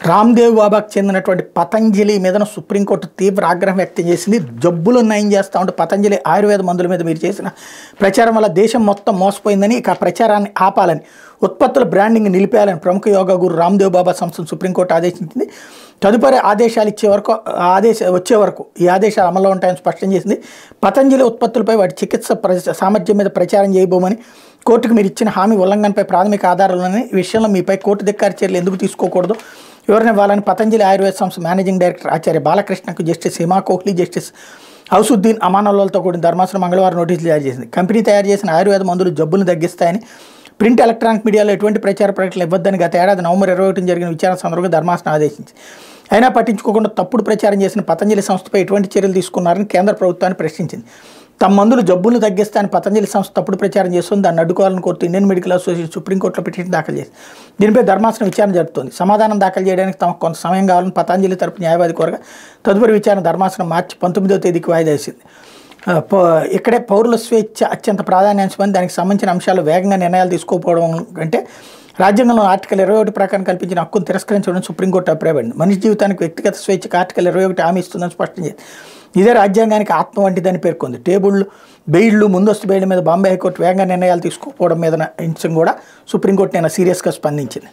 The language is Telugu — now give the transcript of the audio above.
రామ్దేవ్ బాబాకు చెందినటువంటి పతంజలి మీదన సుప్రీంకోర్టు తీవ్ర ఆగ్రహం వ్యక్తం చేసింది. జబ్బులు నయం చేస్తూ ఉంటే పతంజలి ఆయుర్వేద మందుల మీద మీరు చేసిన ప్రచారం వల్ల దేశం మొత్తం మోసపోయిందని, ఇక ప్రచారాన్ని ఆపాలని, ఉత్పత్తుల బ్రాండింగ్ నిలిపేయాలని ప్రముఖ యోగా గురు రామ్దేవ్ బాబా సంస్థను సుప్రీంకోర్టు ఆదేశించింది. తదుపరి ఆదేశాలు వచ్చే వరకు ఈ ఆదేశాలు అమల్లో ఉంటాయని స్పష్టం చేసింది. పతంజలి ఉత్పత్తులపై వాటి చికిత్స సామర్థ్యం మీద ప్రచారం చేయబోమని కోర్టుకు మీరు ఇచ్చిన హామీ ఉల్లంఘనపై ప్రాథమిక ఆధారాలని, ఈ విషయంలో మీపై కోర్టు ధిక్కార చర్యలు ఎందుకు తీసుకోకూడదు వివరణ ఇవ్వాలని పతంజలి ఆయుర్వేద సంస్థ మేనేజింగ్ డైరెక్టర్ ఆచార్య బాలకృష్ణకు జస్టిస్ హిమా కోహ్లీ, జస్టిస్ హౌసుద్దీన్ అమానుల్లాతో కూడిన ధర్మాసనం మంగళవారం నోటీసులు జారీ చేసింది. కంపెనీ తయారు చేసిన ఆయుర్వేద మందులు జబ్బులను తగ్గిస్తాయని, ప్రింట్ ఎలక్ట్రానిక్ మీడియాలో ఎటువంటి ప్రచార ప్రకటనలు ఇవ్వద్దని గత ఏడాది నవంబర్ 21 జరిగిన విచారణ సందర్భంగా ధర్మాసనం ఆదేశించింది. అయినా పట్టించుకోకుండా తప్పుడు ప్రచారం చేసిన పతంజలి సంస్థపై ఎటువంటి చర్యలు తీసుకున్నారని కేంద్ర ప్రభుత్వాన్ని ప్రశ్నించింది. తమ మందులు జబ్బులను తగ్గిస్తాయని పతంజలి సంస్థ తప్పుడు ప్రచారం చేస్తుంది, దాన్ని అడ్డుకోవాలని కోరుతూ ఇండియన్ మెడికల్ అసోసియేషన్ సుప్రీంకోర్టులో పిటిషన్ దాఖలు చేసింది. దీనిపై ధర్మాసనం విచారణ జరుపుతోంది. సమాధానం దాఖలు చేయడానికి తమకు కొంత సమయం కావాలని పతంజలి తరపు న్యాయవాది కోరగా తదుపరి విచారణ ధర్మాసనం మార్చి 19వ తేదీకి వాయిదా వేసింది. ఇక్కడే పౌరుల స్వేచ్ఛ అత్యంత ప్రాధాన్యాంశమని, దానికి సంబంధించిన అంశాలు వేగంగా నిర్ణయాలు తీసుకోకపోవడం కంటే రాజ్యాంగంలో ఆర్టికల్ 21 ప్రకారం కల్పించిన హక్కును తిరస్కరించడం సుప్రీంకోర్టు అభిప్రాయపడింది. మనిషి జీవితానికి వ్యక్తిగత స్వేచ్ఛకు ఆర్టికల్ 21 హామీ ఇస్తుందని స్పష్టం చేసింది. ఇదే రాజ్యాంగానికి ఆత్మ వంటిదని పేర్కొంది. బెయిళ్లు, ముందస్తు బెయిళ్ల మీద బాంబే హైకోర్టు వేగంగా నిర్ణయాలు తీసుకోకపోవడం మీద అంశం కూడా సుప్రీంకోర్టు నిన్న సీరియస్గా స్పందించింది.